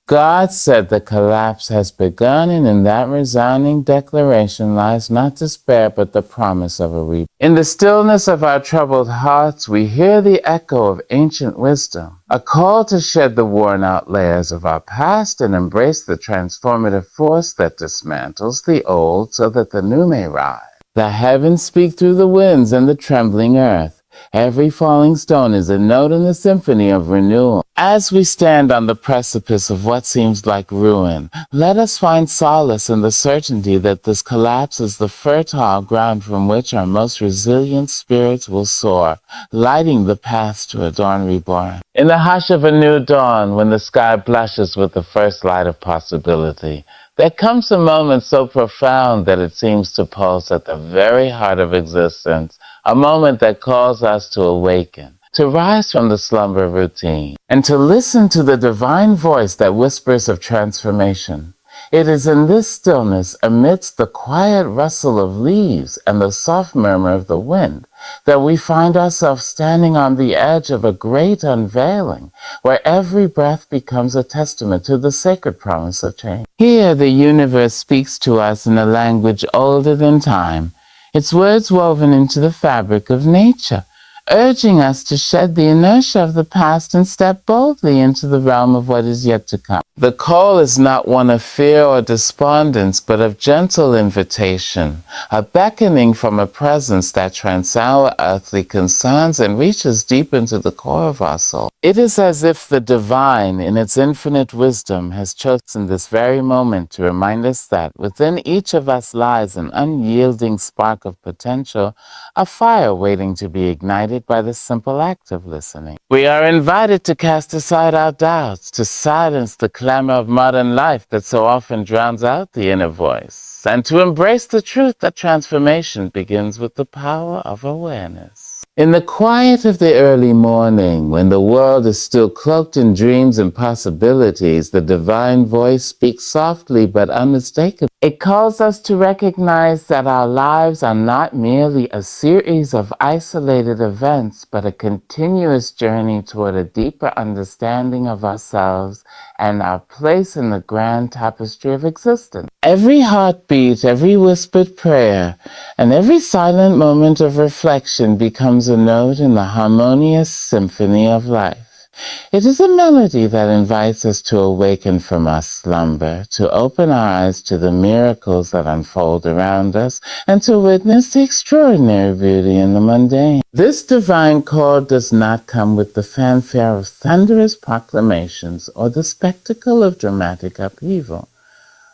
God said the collapse has begun, and in that resounding declaration lies not despair but the promise of a rebirth. In the stillness of our troubled hearts, we hear the echo of ancient wisdom, a call to shed the worn-out layers of our past and embrace the transformative force that dismantles the old so that the new may rise. The heavens speak through the winds and the trembling earth. Every falling stone is a note in the symphony of renewal. As we stand on the precipice of what seems like ruin, let us find solace in the certainty that this collapse is the fertile ground from which our most resilient spirits will soar, lighting the path to a dawn reborn. In the hush of a new dawn, when the sky blushes with the first light of possibility, there comes a moment so profound that it seems to pulse at the very heart of existence, a moment that calls us to awaken, to rise from the slumber routine, and to listen to the divine voice that whispers of transformation. It is in this stillness, amidst the quiet rustle of leaves and the soft murmur of the wind, that we find ourselves standing on the edge of a great unveiling, where every breath becomes a testament to the sacred promise of change. Here the universe speaks to us in a language older than time, its words woven into the fabric of nature, urging us to shed the inertia of the past and step boldly into the realm of what is yet to come. The call is not one of fear or despondence, but of gentle invitation, a beckoning from a presence that transcends our earthly concerns and reaches deep into the core of our soul. It is as if the divine, in its infinite wisdom, has chosen this very moment to remind us that within each of us lies an unyielding spark of potential, a fire waiting to be ignited by the simple act of listening. We are invited to cast aside our doubts, to silence the clamor of modern life that so often drowns out the inner voice, and to embrace the truth that transformation begins with the power of awareness. In the quiet of the early morning, when the world is still cloaked in dreams and possibilities, the divine voice speaks softly but unmistakably. It calls us to recognize that our lives are not merely a series of isolated events, but a continuous journey toward a deeper understanding of ourselves and our place in the grand tapestry of existence. Every heartbeat, every whispered prayer, and every silent moment of reflection becomes a note in the harmonious symphony of life. It is a melody that invites us to awaken from our slumber, to open our eyes to the miracles that unfold around us, and to witness the extraordinary beauty in the mundane. This divine call does not come with the fanfare of thunderous proclamations or the spectacle of dramatic upheaval.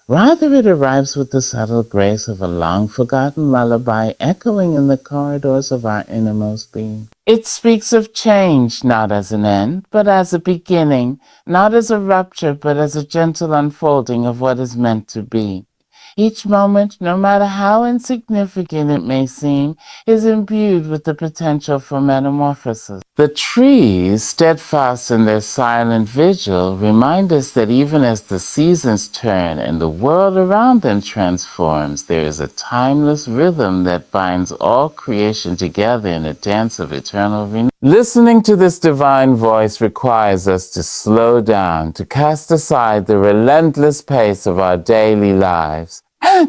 Rather, it arrives with the subtle grace of a long-forgotten lullaby echoing in the corridors of our innermost being. It speaks of change, not as an end, but as a beginning, not as a rupture, but as a gentle unfolding of what is meant to be. Each moment, no matter how insignificant it may seem, is imbued with the potential for metamorphosis. The trees, steadfast in their silent vigil, remind us that even as the seasons turn and the world around them transforms, there is a timeless rhythm that binds all creation together in a dance of eternal renewal. Listening to this divine voice requires us to slow down, to cast aside the relentless pace of our daily lives,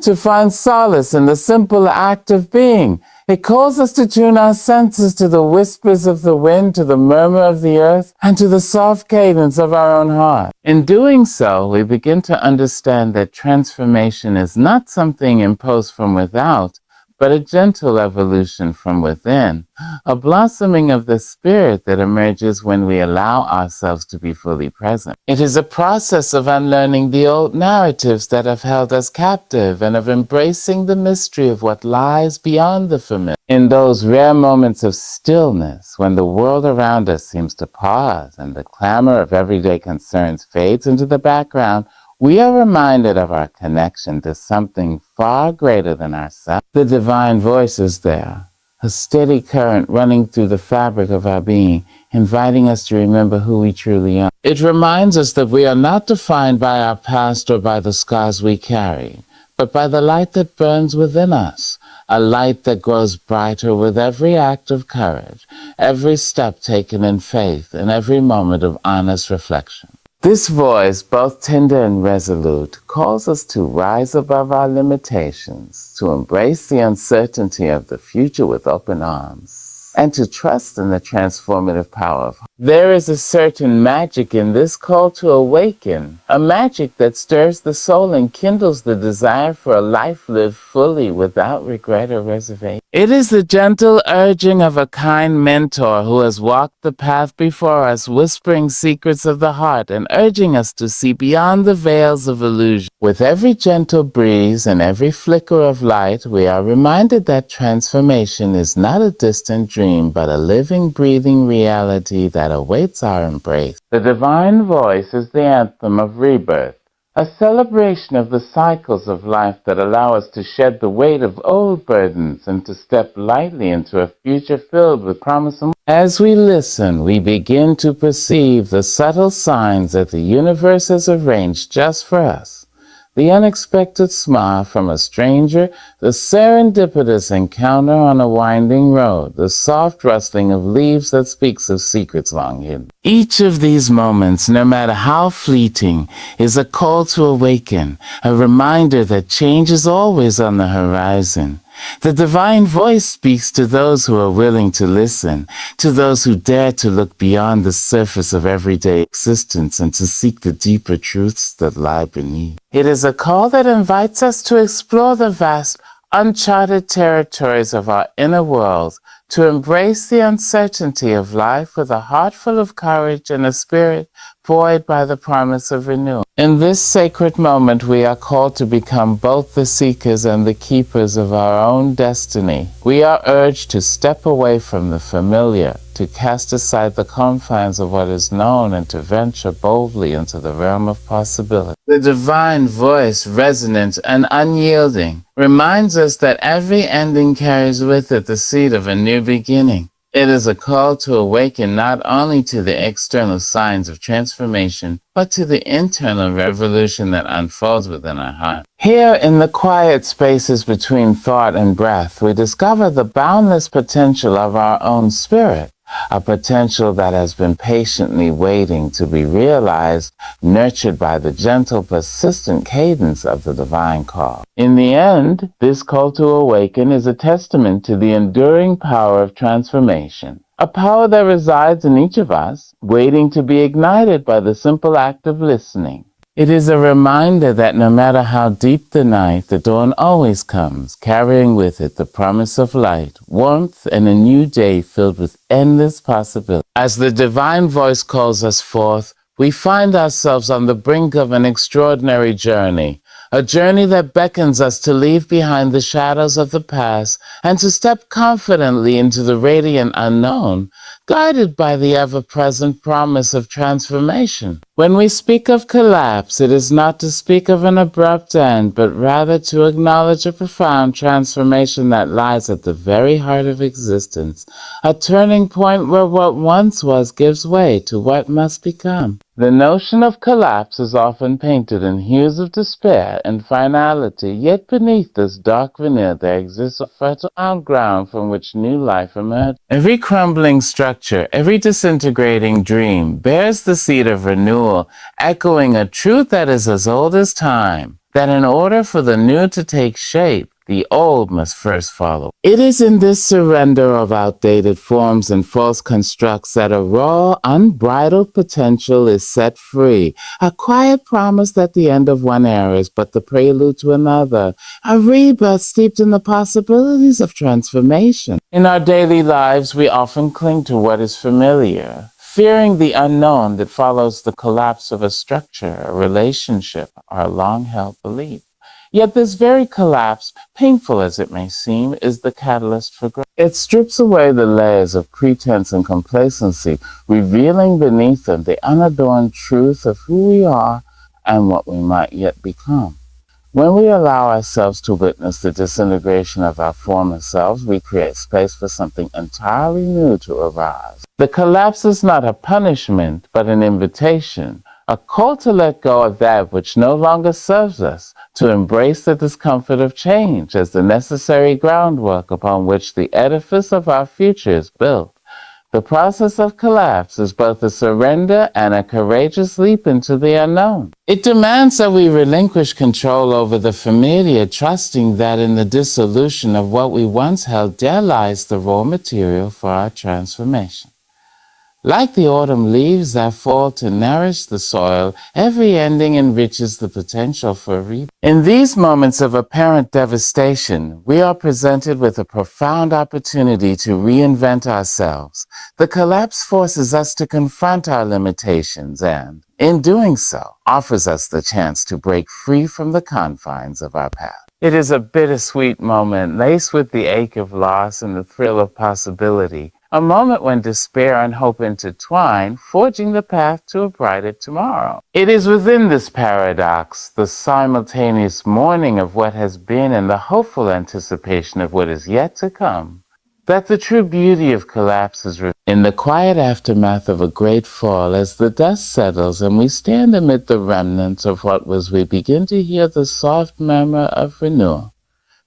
to find solace in the simple act of being. It calls us to tune our senses to the whispers of the wind, to the murmur of the earth, and to the soft cadence of our own heart. In doing so, we begin to understand that transformation is not something imposed from without, but a gentle evolution from within, a blossoming of the spirit that emerges when we allow ourselves to be fully present. It is a process of unlearning the old narratives that have held us captive and of embracing the mystery of what lies beyond the familiar. In those rare moments of stillness, when the world around us seems to pause and the clamor of everyday concerns fades into the background, we are reminded of our connection to something far greater than ourselves. The divine voice is there, a steady current running through the fabric of our being, inviting us to remember who we truly are. It reminds us that we are not defined by our past or by the scars we carry, but by the light that burns within us, a light that grows brighter with every act of courage, every step taken in faith, and every moment of honest reflection. This voice, both tender and resolute, calls us to rise above our limitations, to embrace the uncertainty of the future with open arms, and to trust in the transformative power of hope. There is a certain magic in this call to awaken, a magic that stirs the soul and kindles the desire for a life lived fully without regret or reservation. It is the gentle urging of a kind mentor who has walked the path before us, whispering secrets of the heart and urging us to see beyond the veils of illusion. With every gentle breeze and every flicker of light, we are reminded that transformation is not a distant dream, but a living, breathing reality that awaits our embrace. The divine voice is the anthem of rebirth, a celebration of the cycles of life that allow us to shed the weight of old burdens and to step lightly into a future filled with promise. As we listen, we begin to perceive the subtle signs that the universe has arranged just for us. The unexpected smile from a stranger, the serendipitous encounter on a winding road, the soft rustling of leaves that speaks of secrets long hidden. Each of these moments, no matter how fleeting, is a call to awaken, a reminder that change is always on the horizon. The divine voice speaks to those who are willing to listen, to those who dare to look beyond the surface of everyday existence and to seek the deeper truths that lie beneath. It is a call that invites us to explore the vast, uncharted territories of our inner world, to embrace the uncertainty of life with a heart full of courage and a spirit buoyed by the promise of renewal. In this sacred moment, we are called to become both the seekers and the keepers of our own destiny. We are urged to step away from the familiar, to cast aside the confines of what is known, and to venture boldly into the realm of possibility. The divine voice, resonant and unyielding, reminds us that every ending carries with it the seed of a new beginning. It is a call to awaken not only to the external signs of transformation, but to the internal revolution that unfolds within our heart. Here, in the quiet spaces between thought and breath, we discover the boundless potential of our own spirit, a potential that has been patiently waiting to be realized, nurtured by the gentle, persistent cadence of the divine call. In the end, this call to awaken is a testament to the enduring power of transformation, a power that resides in each of us, waiting to be ignited by the simple act of listening. It is a reminder that no matter how deep the night, the dawn always comes, carrying with it the promise of light, warmth, and a new day filled with endless possibilities. As the divine voice calls us forth, we find ourselves on the brink of an extraordinary journey, a journey that beckons us to leave behind the shadows of the past and to step confidently into the radiant unknown, guided by the ever-present promise of transformation. When we speak of collapse, it is not to speak of an abrupt end, but rather to acknowledge a profound transformation that lies at the very heart of existence, a turning point where what once was gives way to what must become. The notion of collapse is often painted in hues of despair and finality, yet beneath this dark veneer there exists a fertile ground from which new life emerges. Every crumbling structure, every disintegrating dream bears the seed of renewal, echoing a truth that is as old as time, that in order for the new to take shape, the old must first follow. It is in this surrender of outdated forms and false constructs that a raw, unbridled potential is set free, a quiet promise that the end of one era is but the prelude to another, a rebirth steeped in the possibilities of transformation. In our daily lives, we often cling to what is familiar, fearing the unknown that follows the collapse of a structure, a relationship, or a long-held belief. Yet this very collapse, painful as it may seem, is the catalyst for growth. It strips away the layers of pretense and complacency, revealing beneath them the unadorned truth of who we are and what we might yet become. When we allow ourselves to witness the disintegration of our former selves, we create space for something entirely new to arise. The collapse is not a punishment, but an invitation, a call to let go of that which no longer serves us, to embrace the discomfort of change as the necessary groundwork upon which the edifice of our future is built. The process of collapse is both a surrender and a courageous leap into the unknown. It demands that we relinquish control over the familiar, trusting that in the dissolution of what we once held, there lies the raw material for our transformation. Like the autumn leaves that fall to nourish the soil, every ending enriches the potential for rebirth. In these moments of apparent devastation, we are presented with a profound opportunity to reinvent ourselves. The collapse forces us to confront our limitations and, in doing so, offers us the chance to break free from the confines of our past. It is a bittersweet moment, laced with the ache of loss and the thrill of possibility. A moment when despair and hope intertwine, forging the path to a brighter tomorrow. It is within this paradox, the simultaneous mourning of what has been and the hopeful anticipation of what is yet to come, that the true beauty of collapse is revealed. In the quiet aftermath of a great fall, as the dust settles and we stand amid the remnants of what was, we begin to hear the soft murmur of renewal.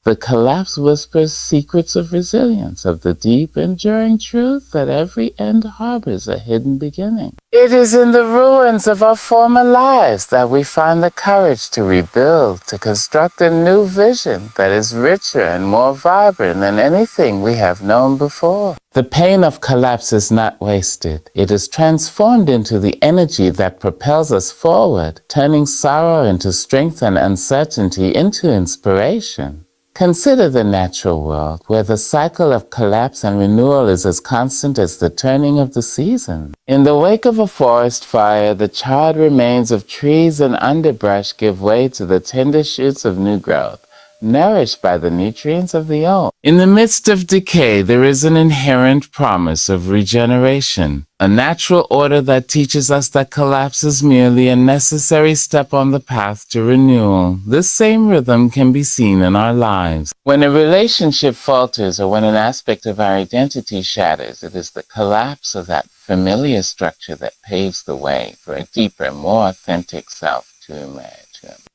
The collapse whispers secrets of resilience, of the deep, enduring truth that every end harbors a hidden beginning. It is in the ruins of our former lives that we find the courage to rebuild, to construct a new vision that is richer and more vibrant than anything we have known before. The pain of collapse is not wasted. It is transformed into the energy that propels us forward, turning sorrow into strength and uncertainty into inspiration. Consider the natural world, where the cycle of collapse and renewal is as constant as the turning of the seasons. In the wake of a forest fire, the charred remains of trees and underbrush give way to the tender shoots of new growth, nourished by the nutrients of the old. In the midst of decay, there is an inherent promise of regeneration, a natural order that teaches us that collapse is merely a necessary step on the path to renewal. This same rhythm can be seen in our lives. When a relationship falters or when an aspect of our identity shatters, it is the collapse of that familiar structure that paves the way for a deeper, more authentic self to emerge.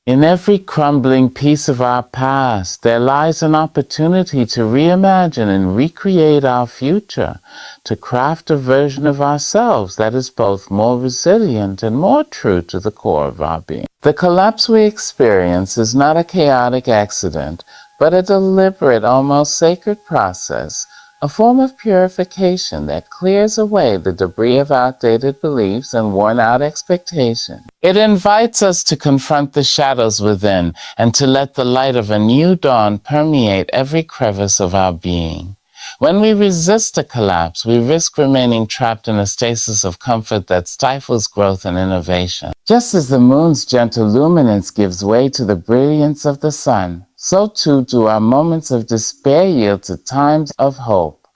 In every crumbling piece of our past, there lies an opportunity to reimagine and recreate our future, to craft a version of ourselves that is both more resilient and more true to the core of our being. The collapse we experience is not a chaotic accident, but a deliberate, almost sacred process, a form of purification that clears away the debris of outdated beliefs and worn-out expectations. It invites us to confront the shadows within and to let the light of a new dawn permeate every crevice of our being. When we resist a collapse, we risk remaining trapped in a stasis of comfort that stifles growth and innovation. Just as the moon's gentle luminance gives way to the brilliance of the sun, so too do our moments of despair yield to times of hope.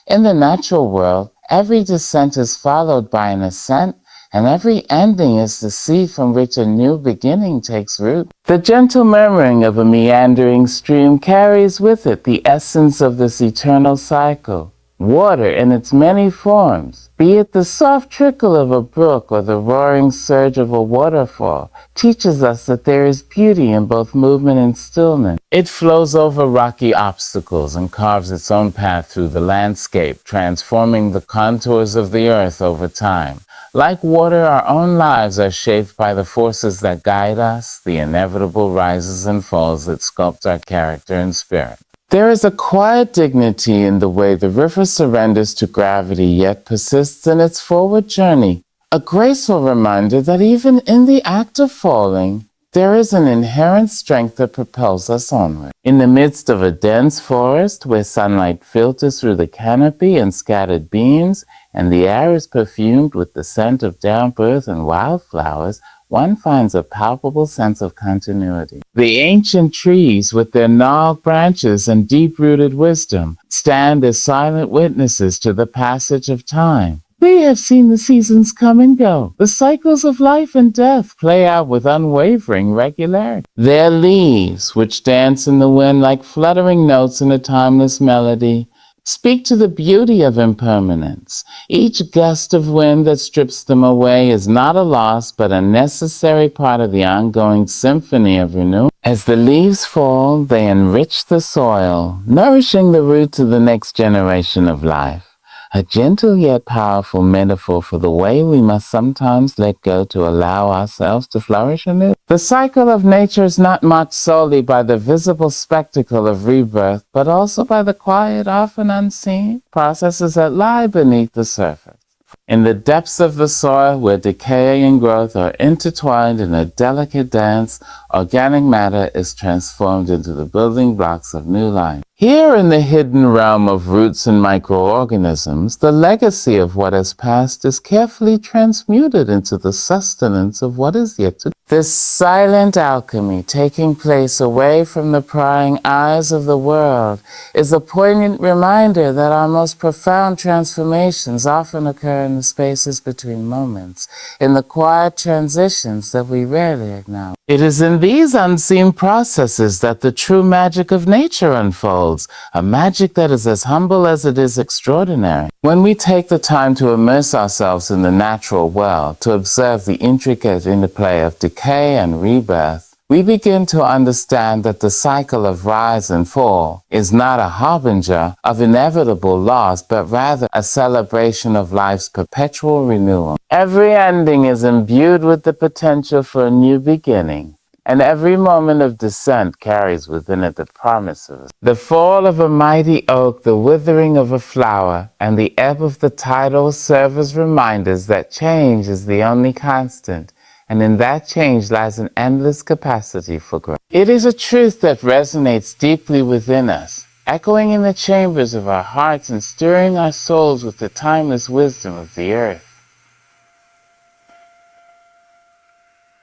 In the natural world, every descent is followed by an ascent, and every ending is the seed from which a new beginning takes root. The gentle murmuring of a meandering stream carries with it the essence of this eternal cycle. Water in its many forms, be it the soft trickle of a brook or the roaring surge of a waterfall, teaches us that there is beauty in both movement and stillness. It flows over rocky obstacles and carves its own path through the landscape, transforming the contours of the earth over time. Like water, our own lives are shaped by the forces that guide us, the inevitable rises and falls that sculpt our character and spirit. There is a quiet dignity in the way the river surrenders to gravity yet persists in its forward journey, a graceful reminder that even in the act of falling, there is an inherent strength that propels us onward. In the midst of a dense forest where sunlight filters through the canopy and scattered beams, and the air is perfumed with the scent of damp earth and wildflowers, one finds a palpable sense of continuity. The ancient trees, with their gnarled branches and deep-rooted wisdom, stand as silent witnesses to the passage of time. They have seen the seasons come and go. The cycles of life and death play out with unwavering regularity. Their leaves, which dance in the wind like fluttering notes in a timeless melody, speak to the beauty of impermanence. Each gust of wind that strips them away is not a loss, but a necessary part of the ongoing symphony of renewal. As the leaves fall, they enrich the soil, nourishing the roots of the next generation of life. a gentle yet powerful metaphor for the way we must sometimes let go to allow ourselves to flourish anew. The cycle of nature is not marked solely by the visible spectacle of rebirth, but also by the quiet, often unseen processes that lie beneath the surface. In the depths of the soil, where decay and growth are intertwined in a delicate dance, organic matter is transformed into the building blocks of new life. Here in the hidden realm of roots and microorganisms, the legacy of what has passed is carefully transmuted into the sustenance of what is yet to come. This silent alchemy, taking place away from the prying eyes of the world, is a poignant reminder that our most profound transformations often occur in the spaces between moments, in the quiet transitions that we rarely acknowledge. It is in these unseen processes that the true magic of nature unfolds, a magic that is as humble as it is extraordinary. When we take the time to immerse ourselves in the natural world, to observe the intricate interplay of decay and rebirth, we begin to understand that the cycle of rise and fall is not a harbinger of inevitable loss, but rather a celebration of life's perpetual renewal. Every ending is imbued with the potential for a new beginning, and every moment of descent carries within it the promise of the fall of a mighty oak, the withering of a flower, and the ebb of the tide will serve as reminders that change is the only constant, and in that change lies an endless capacity for growth. It is a truth that resonates deeply within us, echoing in the chambers of our hearts and stirring our souls with the timeless wisdom of the earth.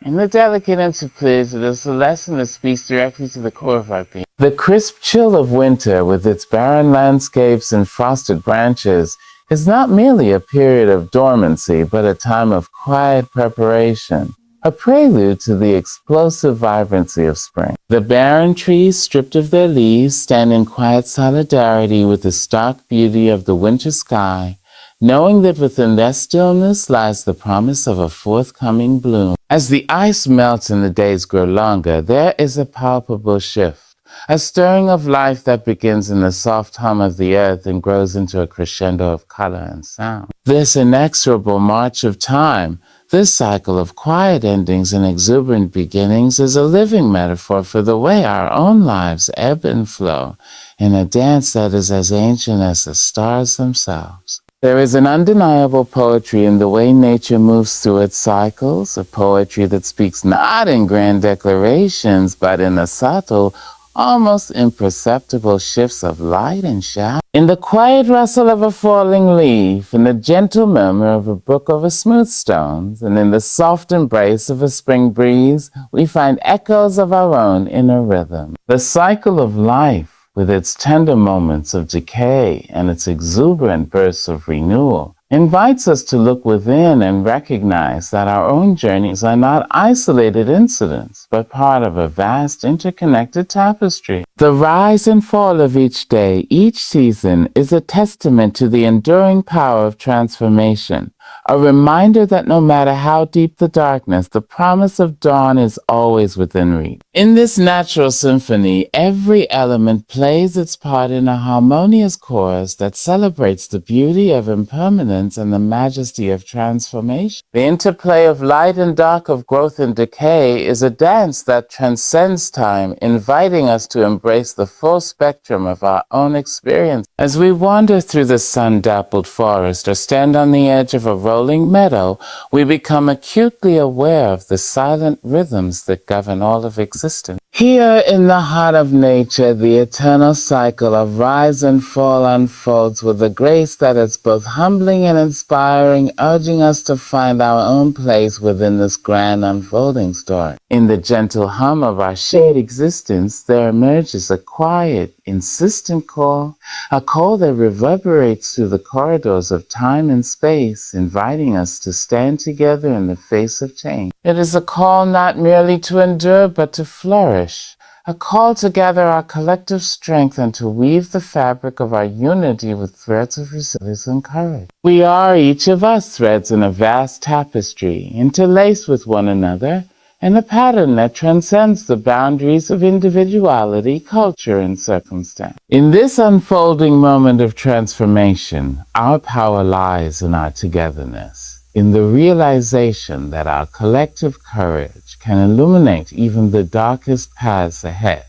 In the delicate interplays, it is a lesson that speaks directly to the core of our being. The crisp chill of winter, with its barren landscapes and frosted branches, is not merely a period of dormancy, but a time of quiet preparation, a prelude to the explosive vibrancy of spring. The barren trees, stripped of their leaves, stand in quiet solidarity with the stark beauty of the winter sky, knowing that within their stillness lies the promise of a forthcoming bloom. As the ice melts and the days grow longer, there is a palpable shift, a stirring of life that begins in the soft hum of the earth and grows into a crescendo of color and sound. This inexorable march of time, this cycle of quiet endings and exuberant beginnings, is a living metaphor for the way our own lives ebb and flow in a dance that is as ancient as the stars themselves. There is an undeniable poetry in the way nature moves through its cycles, a poetry that speaks not in grand declarations, but in the subtle, almost imperceptible shifts of light and shadow. In the quiet rustle of a falling leaf, in the gentle murmur of a brook over smooth stones, and in the soft embrace of a spring breeze, we find echoes of our own inner rhythm. The cycle of life, with its tender moments of decay and its exuberant bursts of renewal, invites us to look within and recognize that our own journeys are not isolated incidents, but part of a vast interconnected tapestry. The rise and fall of each day, each season, is a testament to the enduring power of transformation, a reminder that no matter how deep the darkness, the promise of dawn is always within reach. In this natural symphony, every element plays its part in a harmonious chorus that celebrates the beauty of impermanence and the majesty of transformation. The interplay of light and dark, of growth and decay, is a dance that transcends time, inviting us to embrace the full spectrum of our own experience. As we wander through the sun-dappled forest or stand on the edge of a rolling meadow, we become acutely aware of the silent rhythms that govern all of existence. Here in the heart of nature, the eternal cycle of rise and fall unfolds with a grace that is both humbling and inspiring, urging us to find our own place within this grand unfolding story. In the gentle hum of our shared existence, there emerges a quiet, insistent call, a call that reverberates through the corridors of time and space, inviting us to stand together in the face of change. It is a call not merely to endure, but to flourish, a call to gather our collective strength and to weave the fabric of our unity with threads of resilience and courage. We are, each of us, threads in a vast tapestry, interlaced with one another, and a pattern that transcends the boundaries of individuality, culture, and circumstance. In this unfolding moment of transformation, our power lies in our togetherness, in the realization that our collective courage can illuminate even the darkest paths ahead.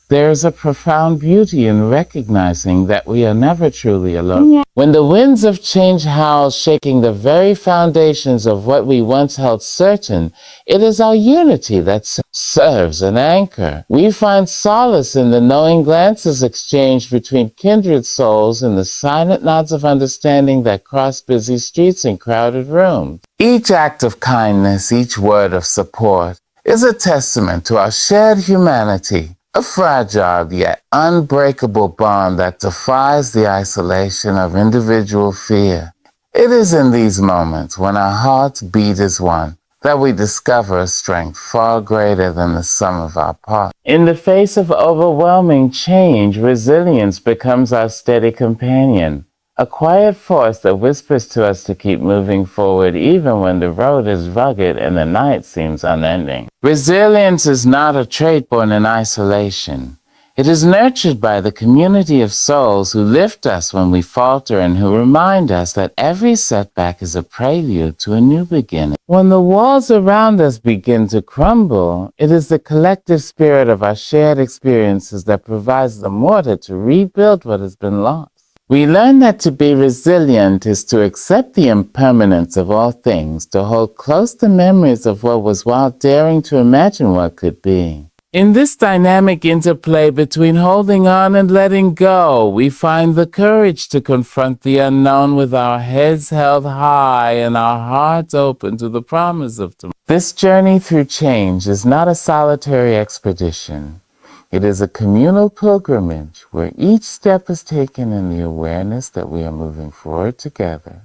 There is a profound beauty in recognizing that we are never truly alone. When the winds of change howl, shaking the very foundations of what we once held certain, it is our unity that serves an anchor. We find solace in the knowing glances exchanged between kindred souls and the silent nods of understanding that cross busy streets and crowded rooms. Each act of kindness, each word of support, is a testament to our shared humanity. A fragile yet unbreakable bond that defies the isolation of individual fear. It is in these moments, when our hearts beat as one, that we discover a strength far greater than the sum of our parts. In the face of overwhelming change, resilience becomes our steady companion, a quiet force that whispers to us to keep moving forward even when the road is rugged and the night seems unending. Resilience is not a trait born in isolation. It is nurtured by the community of souls who lift us when we falter and who remind us that every setback is a prelude to a new beginning. When the walls around us begin to crumble, it is the collective spirit of our shared experiences that provides the mortar to rebuild what has been lost. We learn that to be resilient is to accept the impermanence of all things, to hold close the memories of what was while daring to imagine what could be. In this dynamic interplay between holding on and letting go, we find the courage to confront the unknown with our heads held high and our hearts open to the promise of tomorrow. This journey through change is not a solitary expedition. It is a communal pilgrimage where each step is taken in the awareness that we are moving forward together.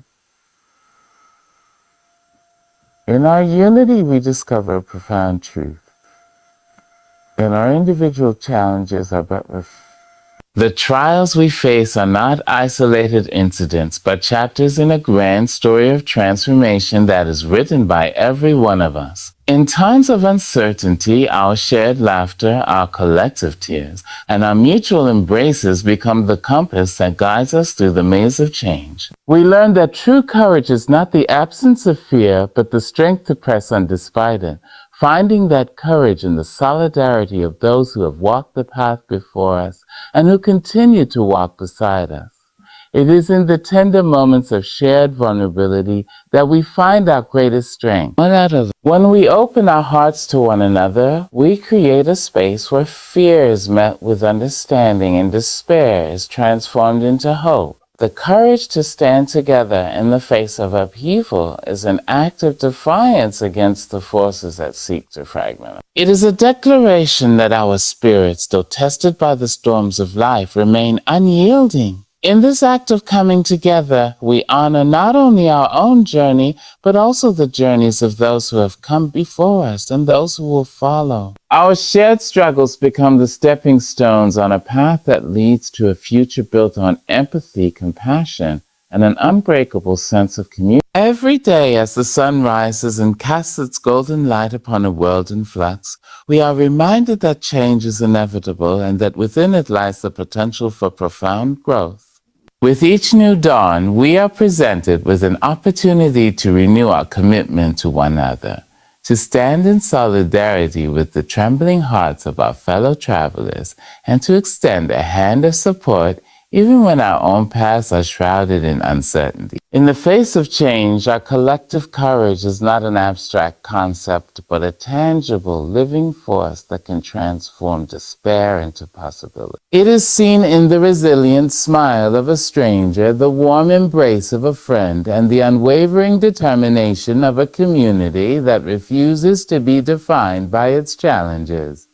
In our unity, we discover a profound truth. And our individual challenges are but the trials we face are not isolated incidents, but chapters in a grand story of transformation that is written by every one of us. In times of uncertainty, our shared laughter, our collective tears, and our mutual embraces become the compass that guides us through the maze of change. We learn that true courage is not the absence of fear, but the strength to press on despite it. Finding that courage in the solidarity of those who have walked the path before us and who continue to walk beside us. It is in the tender moments of shared vulnerability that we find our greatest strength. When we open our hearts to one another, we create a space where fear is met with understanding and despair is transformed into hope. The courage to stand together in the face of upheaval is an act of defiance against the forces that seek to fragment us. It is a declaration that our spirits, though tested by the storms of life, remain unyielding. In this act of coming together, we honor not only our own journey, but also the journeys of those who have come before us and those who will follow. Our shared struggles become the stepping stones on a path that leads to a future built on empathy, compassion, and an unbreakable sense of community. Every day as the sun rises and casts its golden light upon a world in flux, we are reminded that change is inevitable and that within it lies the potential for profound growth. With each new dawn, we are presented with an opportunity to renew our commitment to one another, to stand in solidarity with the trembling hearts of our fellow travelers, and to extend a hand of support even when our own paths are shrouded in uncertainty. In the face of change, our collective courage is not an abstract concept, but a tangible, living force that can transform despair into possibility. It is seen in the resilient smile of a stranger, the warm embrace of a friend, and the unwavering determination of a community that refuses to be defined by its challenges.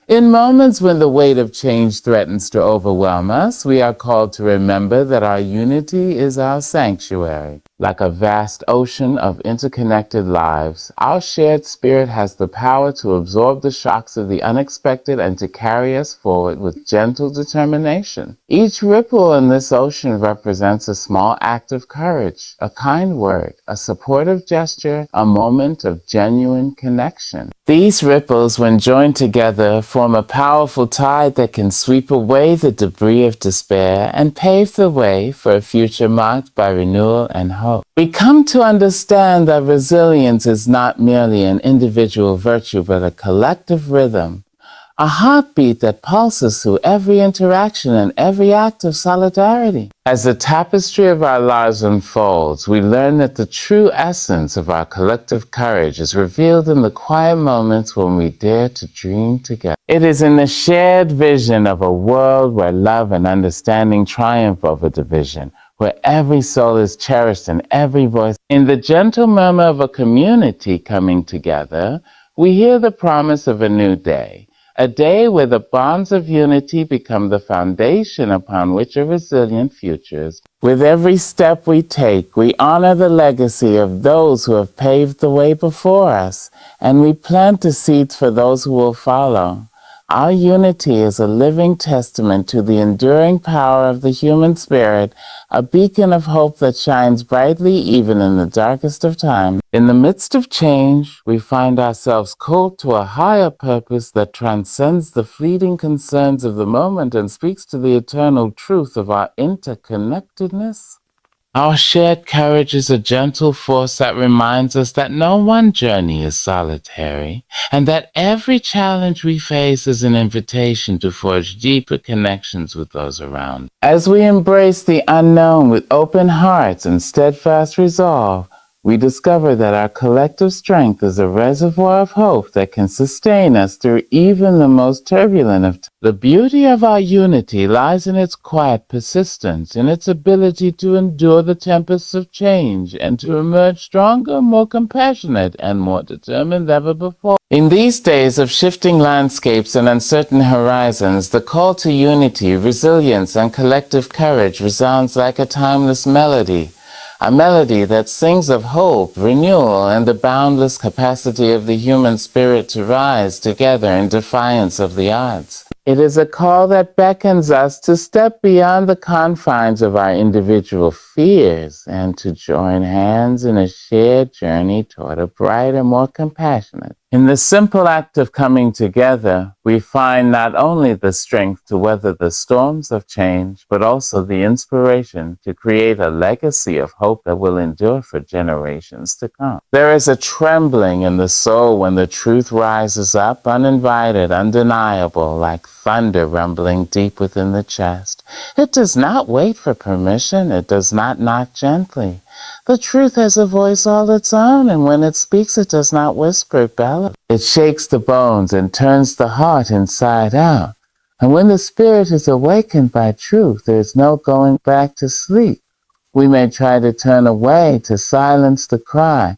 In moments when the weight of change threatens to overwhelm us, we are called to remember that our unity is our sanctuary. Like a vast ocean of interconnected lives, our shared spirit has the power to absorb the shocks of the unexpected and to carry us forward with gentle determination. Each ripple in this ocean represents a small act of courage, a kind word, a supportive gesture, a moment of genuine connection. These ripples, when joined together, form a powerful tide that can sweep away the debris of despair and pave the way for a future marked by renewal and hope. We come to understand that resilience is not merely an individual virtue, but a collective rhythm, a heartbeat that pulses through every interaction and every act of solidarity. As the tapestry of our lives unfolds, we learn that the true essence of our collective courage is revealed in the quiet moments when we dare to dream together. It is in the shared vision of a world where love and understanding triumph over division, where every soul is cherished and every voice. In the gentle murmur of a community coming together, we hear the promise of a new day. A day where the bonds of unity become the foundation upon which a resilient future is. With every step we take, we honor the legacy of those who have paved the way before us, and we plant the seeds for those who will follow. Our unity is a living testament to the enduring power of the human spirit, a beacon of hope that shines brightly even in the darkest of times. In the midst of change, we find ourselves called to a higher purpose that transcends the fleeting concerns of the moment and speaks to the eternal truth of our interconnectedness. Our shared courage is a gentle force that reminds us that no one journey is solitary, and that every challenge we face is an invitation to forge deeper connections with those around. As we embrace the unknown with open hearts and steadfast resolve, we discover that our collective strength is a reservoir of hope that can sustain us through even the most turbulent of times. The beauty of our unity lies in its quiet persistence, in its ability to endure the tempests of change and to emerge stronger, more compassionate, and more determined than ever before. In these days of shifting landscapes and uncertain horizons, the call to unity, resilience, and collective courage resounds like a timeless melody. A melody that sings of hope, renewal, and the boundless capacity of the human spirit to rise together in defiance of the odds. It is a call that beckons us to step beyond the confines of our individual fears and to join hands in a shared journey toward a brighter, more compassionate. In the simple act of coming together, we find not only the strength to weather the storms of change, but also the inspiration to create a legacy of hope that will endure for generations to come. There is a trembling in the soul when the truth rises up, uninvited, undeniable, like thunder rumbling deep within the chest. It does not wait for permission. It does not knock gently. The truth has a voice all its own, and when it speaks, it does not whisper, it bellows. It shakes the bones and turns the heart inside out. And when the spirit is awakened by truth, there is no going back to sleep. We may try to turn away to silence the cry,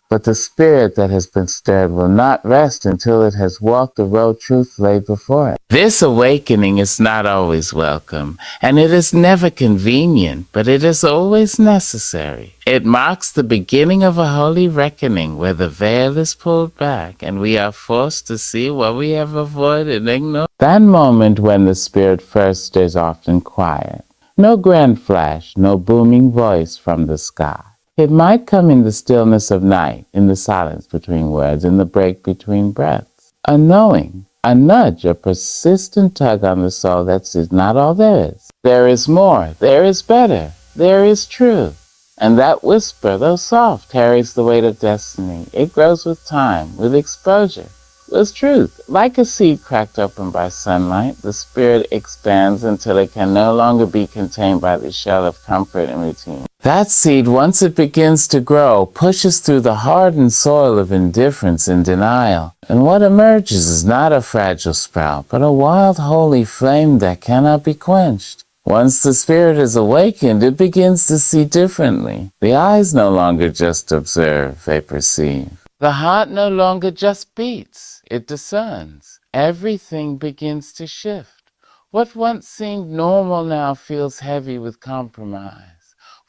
but the spirit that has been stirred will not rest until it has walked the road truth laid before it. This awakening is not always welcome, and it is never convenient, but it is always necessary. It marks the beginning of a holy reckoning where the veil is pulled back and we are forced to see what we have avoided and ignored. That moment when the spirit first is often quiet. No grand flash, no booming voice from the sky. It might come in the stillness of night, in the silence between words, in the break between breaths. A knowing, a nudge, a persistent tug on the soul that says not all there is. There is more, there is better, there is truth. And that whisper, though soft, carries the weight of destiny. It grows with time, with exposure, with truth. Like a seed cracked open by sunlight, the spirit expands until it can no longer be contained by the shell of comfort and routine. That seed, once it begins to grow, pushes through the hardened soil of indifference and denial. And what emerges is not a fragile sprout, but a wild, holy flame that cannot be quenched. Once the spirit is awakened, it begins to see differently. The eyes no longer just observe, they perceive. The heart no longer just beats, it discerns. Everything begins to shift. What once seemed normal now feels heavy with compromise.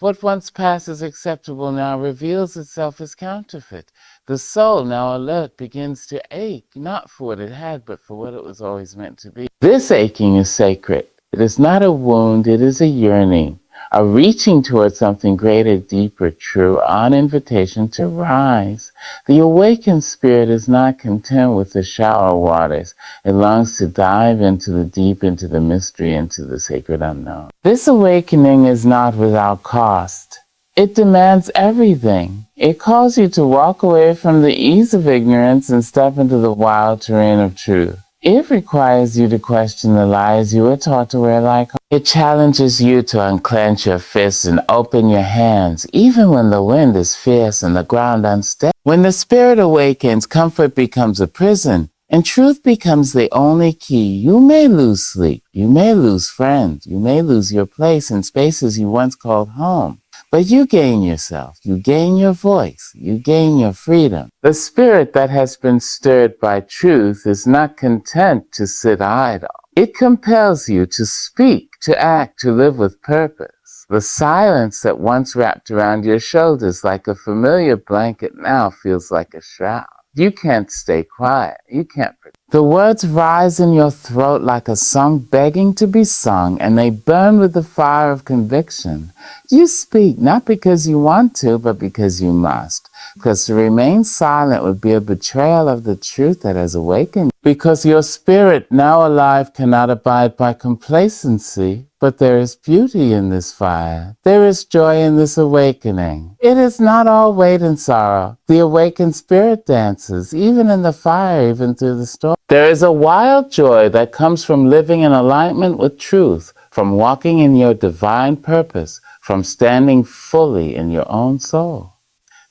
What once passed as acceptable now reveals itself as counterfeit. The soul, now alert, begins to ache, not for what it had, but for what it was always meant to be. This aching is sacred. It is not a wound, it is a yearning, a reaching towards something greater, deeper, true, an invitation to rise. The awakened spirit is not content with the shallow waters. It longs to dive into the deep, into the mystery, into the sacred unknown. This awakening is not without cost. It demands everything. It calls you to walk away from the ease of ignorance and step into the wild terrain of truth. It requires you to question the lies you were taught to wear like. It challenges you to unclench your fists and open your hands, even when the wind is fierce and the ground unsteady. When the spirit awakens, comfort becomes a prison, and truth becomes the only key. You may lose sleep, you may lose friends, you may lose your place in spaces you once called home. But you gain yourself, you gain your voice, you gain your freedom. The spirit that has been stirred by truth is not content to sit idle. It compels you to speak, to act, to live with purpose. The silence that once wrapped around your shoulders like a familiar blanket now feels like a shroud. You can't stay quiet. You can't pretend. The words rise in your throat like a song begging to be sung, and they burn with the fire of conviction. You speak not because you want to, but because you must. Because to remain silent would be a betrayal of the truth that has awakened. Because your spirit, now alive, cannot abide by complacency. But there is beauty in this fire. There is joy in this awakening. It is not all weight and sorrow. The awakened spirit dances, even in the fire, even through the storm. There is a wild joy that comes from living in alignment with truth, from walking in your divine purpose, from standing fully in your own soul.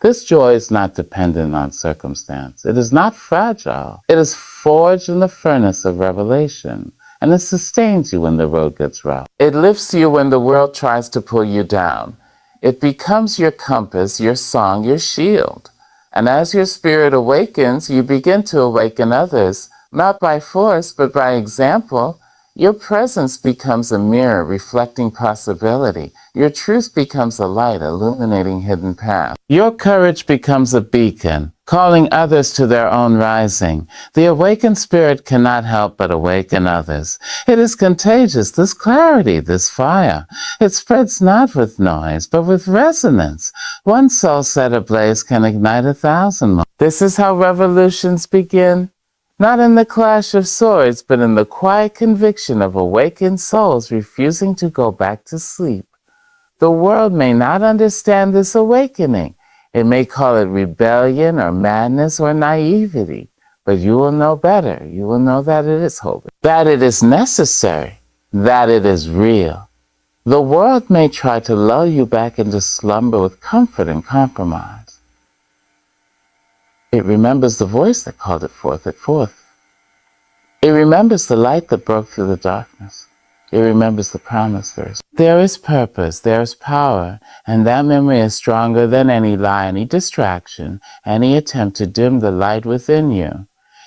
This joy is not dependent on circumstance. It is not fragile. It is forged in the furnace of revelation. And it sustains you when the road gets rough. It lifts you when the world tries to pull you down. It becomes your compass, your song, your shield. And as your spirit awakens, you begin to awaken others, not by force, but by example. Your presence becomes a mirror reflecting possibility. Your truth becomes a light illuminating hidden paths. Your courage becomes a beacon, calling others to their own rising. The awakened spirit cannot help but awaken others. It is contagious, this clarity, this fire. It spreads not with noise, but with resonance. One soul set ablaze can ignite 1,000 more. This is how revolutions begin. Not in the clash of swords, but in the quiet conviction of awakened souls refusing to go back to sleep. The world may not understand this awakening. It may call it rebellion or madness or naivety, but you will know better. You will know that it is hope, that it is necessary, that it is real. The world may try to lull you back into slumber with comfort and compromise. It remembers the voice that called it forth at forth. It remembers the light that broke through the darkness. It remembers the promise there is purpose, there is power, and that memory is stronger than any lie, any distraction, any attempt to dim the light within you.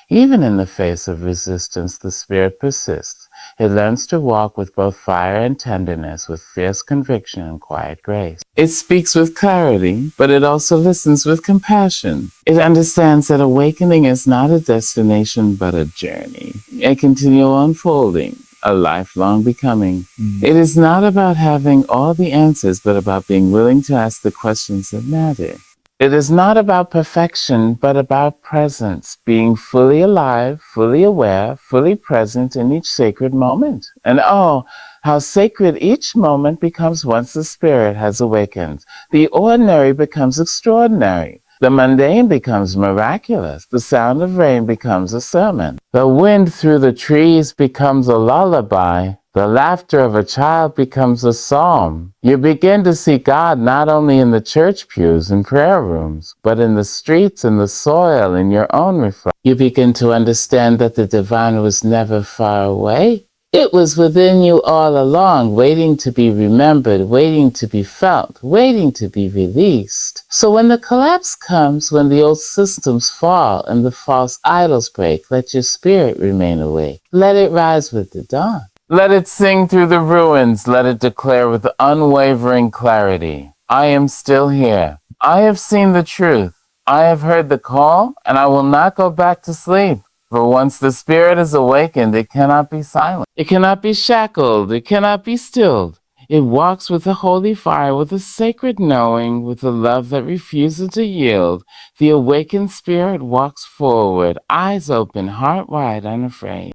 Even in the face of resistance, the spirit persists. It learns to walk with both fire and tenderness, with fierce conviction and quiet grace. It speaks with clarity, but it also listens with compassion. It understands that awakening is not a destination, but a journey, a continual unfolding, a lifelong becoming. It is not about having all the answers, but about being willing to ask the questions that matter. It is not about perfection, but about presence, being fully alive, fully aware, fully present in each sacred moment. And oh, how sacred each moment becomes once the spirit has awakened. The ordinary becomes extraordinary. The mundane becomes miraculous. The sound of rain becomes a sermon. The wind through the trees becomes a lullaby. The laughter of a child becomes a psalm. You begin to see God not only in the church pews and prayer rooms, but in the streets, in the soil, in your own reflection. You begin to understand that the divine was never far away. It was within you all along, waiting to be remembered, waiting to be felt, waiting to be released. So when the collapse comes, when the old systems fall and the false idols break, let your spirit remain awake. Let it rise with the dawn. Let it sing through the ruins. Let it declare with unwavering clarity. I am still here. I have seen the truth. I have heard the call, and I will not go back to sleep. For once the spirit is awakened, it cannot be silent. It cannot be shackled. It cannot be stilled. It walks with a holy fire, with a sacred knowing, with a love that refuses to yield. The awakened spirit walks forward, eyes open, heart wide, unafraid.